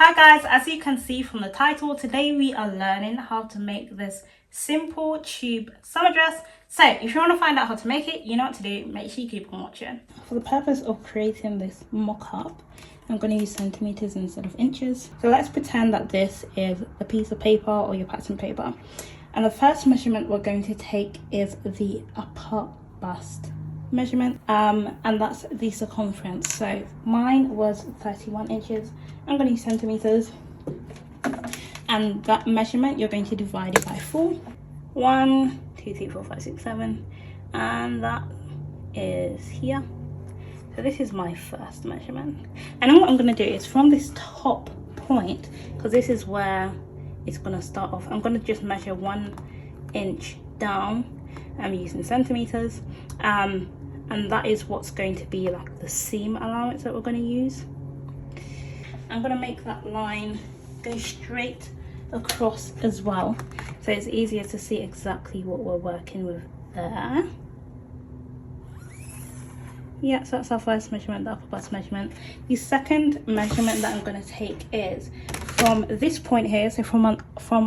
Hi guys, as you can see from the title, today we are learning how to make this simple tube summer dress. So if you want to find out how to make it, you know what to do, make sure you keep on watching. For the purpose of creating this mock-up, I'm going to use centimeters instead of inches. So let's pretend that this is a piece of paper or your pattern paper. And the first measurement we're going to take is the upper bust measurement, and that's the circumference. So mine was 31 inches. I'm going to use centimeters, and that measurement you're going to divide it by 4. 1 2 3 4 5 6 7, and that is here. So this is my first measurement, and then what I'm going to do is from this top point, because this is where it's going to start off, I'm going to just measure 1 inch down. I'm using centimeters, and that is what's going to be like the seam allowance that we're going to use. I'm going to make that line go straight across as well, so it's easier to see exactly what we're working with there. Yeah, so that's our first measurement, the upper bust measurement. The second measurement that I'm going to take is from this point here, so from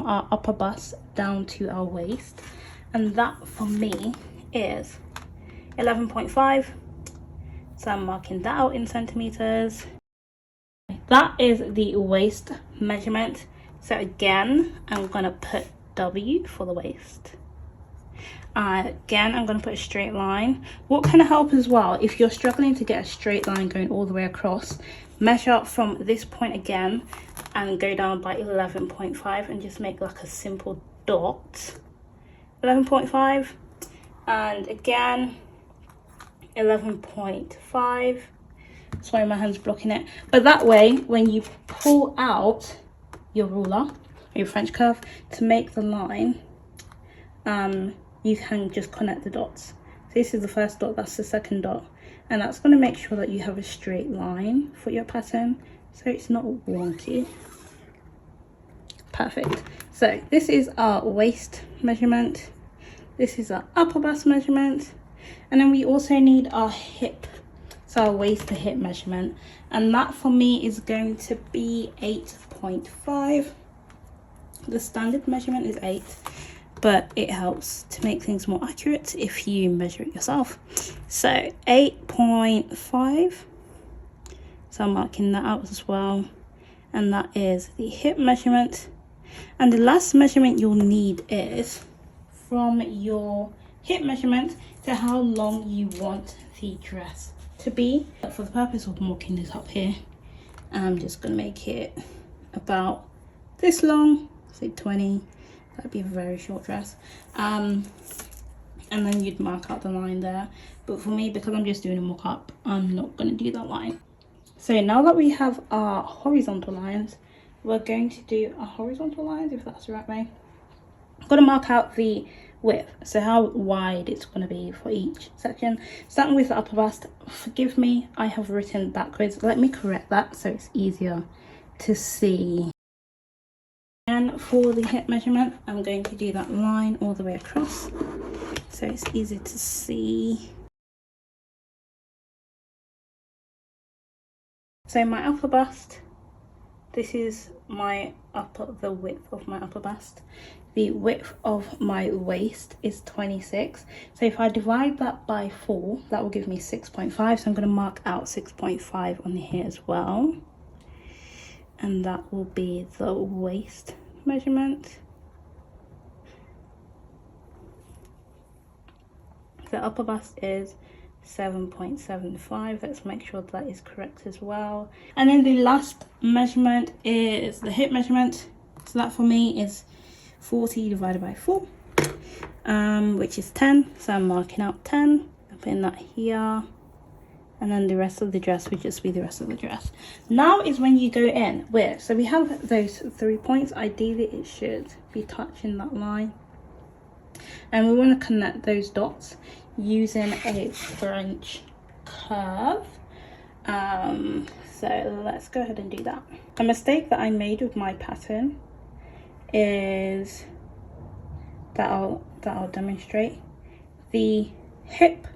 our upper bust down to our waist, and that for me is 11.5. So I'm marking that out in centimeters. That is the waist measurement. So again, I'm going to put W for the waist. Again, I'm going to put a straight line. What can help as well, if you're struggling to get a straight line going all the way across, measure up from this point again and go down by 11.5 and just make like a simple dot. 11.5, and again 11.5. Sorry, my hand's blocking it. But that way, when you pull out your ruler, your French curve, to make the line, you can just connect the dots. So this is the first dot, that's the second dot, and that's going to make sure that you have a straight line for your pattern, so it's not wonky. Perfect. So this is our waist measurement. This is our upper bust measurement, and then we also need our hip, so our waist to hip measurement, and that for me is going to be 8.5. The standard measurement is 8, but it helps to make things more accurate if you measure it yourself. So 8.5, so I'm marking that out as well, and that is the hip measurement. And the last measurement you'll need is from your hip measurement to how long you want the dress to be. But for the purpose of marking this up here, I'm just going to make it about this long, say 20. That'd be a very short dress, and then you'd mark out the line there. But for me, because I'm just doing a mock-up, I'm not going to do that line. So now that we have our horizontal lines, we're going to do our horizontal lines, if that's the right way. I'm going to mark out the width, so how wide it's going to be for each section. Starting with the upper bust, forgive me, I have written backwards. Let me correct that so it's easier to see. And for the hip measurement, I'm going to do that line all the way across so it's easy to see. So my upper bust, this is the width of my upper bust. The width of my waist is 26. So if I divide that by 4, that will give me 6.5. So I'm going to mark out 6.5 on here as well. And that will be the waist measurement. The upper bust is 7.75. Let's make sure that is correct as well. And then the last measurement is the hip measurement. So that for me is 40 divided by 4, which is 10. So I'm marking out 10. I'm putting that here, and then the rest of the dress would just be the rest of the dress. Now is when you go in with, so we have those 3 points. Ideally it should be touching that line, and we want to connect those dots using a French curve. So let's go ahead and do that. A mistake that I made with my pattern is that I'll demonstrate. The hip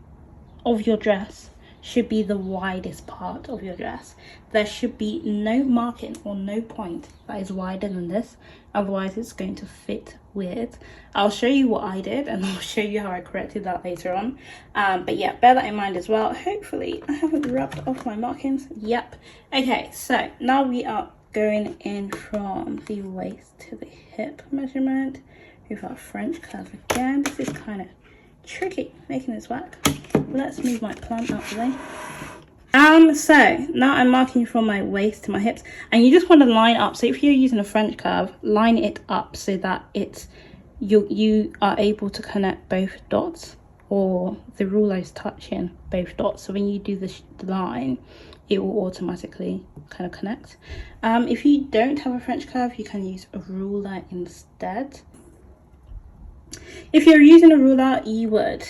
of your dress should be the widest part of your dress. There should be no marking or no point that is wider than this, otherwise it's going to fit weird. I'll show you what I did and I'll show you how I corrected that later on. But yeah, bear that in mind as well. Hopefully I haven't rubbed off my markings. Yep. Okay, so now we are going in from the waist to the hip measurement with our French curve again. This is kind of tricky making this work. Let's move my plant out of the way. So now I'm marking from my waist to my hips, and you just want to line up. So if you're using a French curve, line it up so that it's you are able to connect both dots, or the ruler is touching both dots. So when you do the line, it will automatically kind of connect. If you don't have a French curve, you can use a ruler instead. If you're using a ruler, you would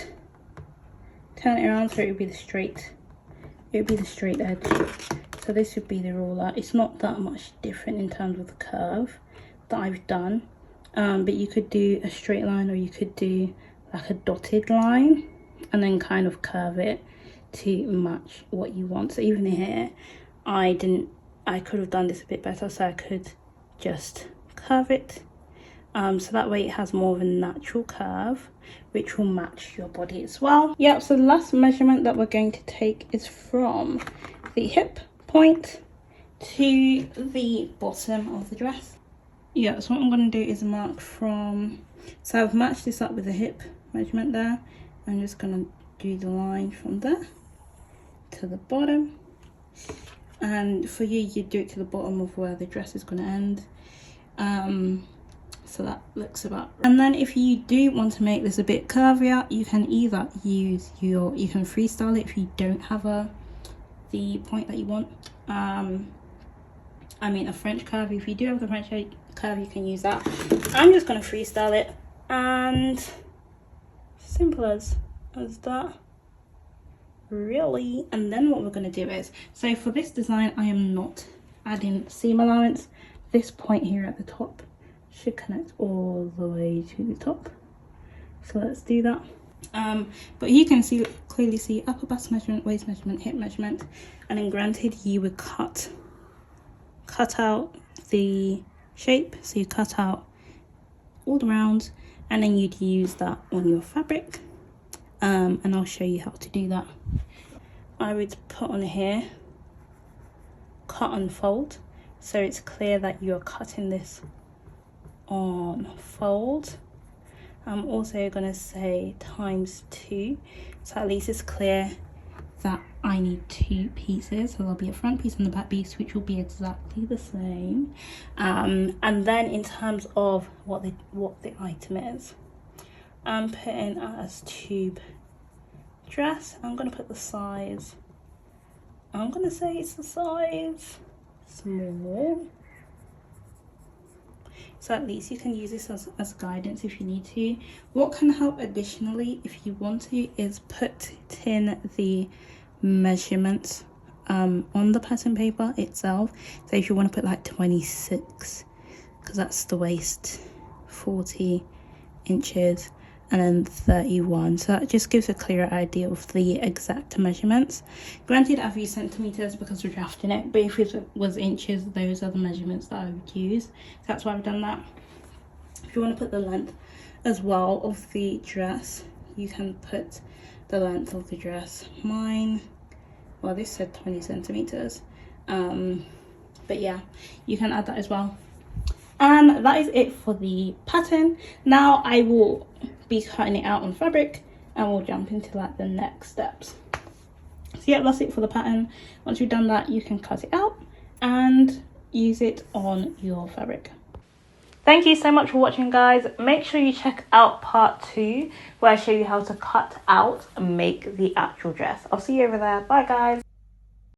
turn it around so it would be the straight edge. So this would be the ruler. It's not that much different in terms of the curve that I've done, but you could do a straight line, or you could do like a dotted line and then kind of curve it to match what you want. So even here, I could have done this a bit better, so I could just curve it, so that way it has more of a natural curve which will match your body as well. Yeah, so the last measurement that we're going to take is from the hip point to the bottom of the dress. Yeah, so what I'm going to do is mark from, so I've matched this up with the hip measurement there. I'm just going to do the line from there to the bottom, and for you do it to the bottom of where the dress is going to end. So that looks about right. And then if you do want to make this a bit curvier, you can either use you can freestyle it if you don't have the point that you want. I mean a French curve. If you do have the French curve, you can use that. I'm just going to freestyle it, and simple as that, really. And then what we're going to do is, so for this design I am not adding seam allowance. This point here at the top should connect all the way to the top, so let's do that. But you can clearly see upper bust measurement, waist measurement, hip measurement, and then granted you would cut out the shape, so you cut out all the rounds and then you'd use that on your fabric, and I'll show you how to do that. I would put on here cut and fold, so it's clear that you're cutting this on fold. I'm also going to say ×2, so at least it's clear that I need 2 pieces. So there'll be a front piece and the back piece, which will be exactly the same. And then in terms of what the item is, I'm putting as tube dress. I'm going to put the size, I'm going to say it's the size small, so at least you can use this as guidance if you need to. What can help additionally, if you want to, is put in the measurements on the pattern paper itself. So if you want to put like 26, because that's the waist, 40 inches, and then 31, so that just gives a clearer idea of the exact measurements. Granted, I've used centimeters because we're drafting it, but if it was inches, those are the measurements that I would use. So that's why I've done that. If you want to put the length as well of the dress, you can put the length of the dress. Mine, well, this said 20 centimeters, but yeah, you can add that as well. And that is it for the pattern. Now I will be cutting it out on fabric and we'll jump into like the next steps. So yeah, that's it for the pattern. Once you've done that, you can cut it out and use it on your fabric. Thank you so much for watching, guys. Make sure you check out part 2 where I show you how to cut out and make the actual dress. I'll see you over there. Bye, guys.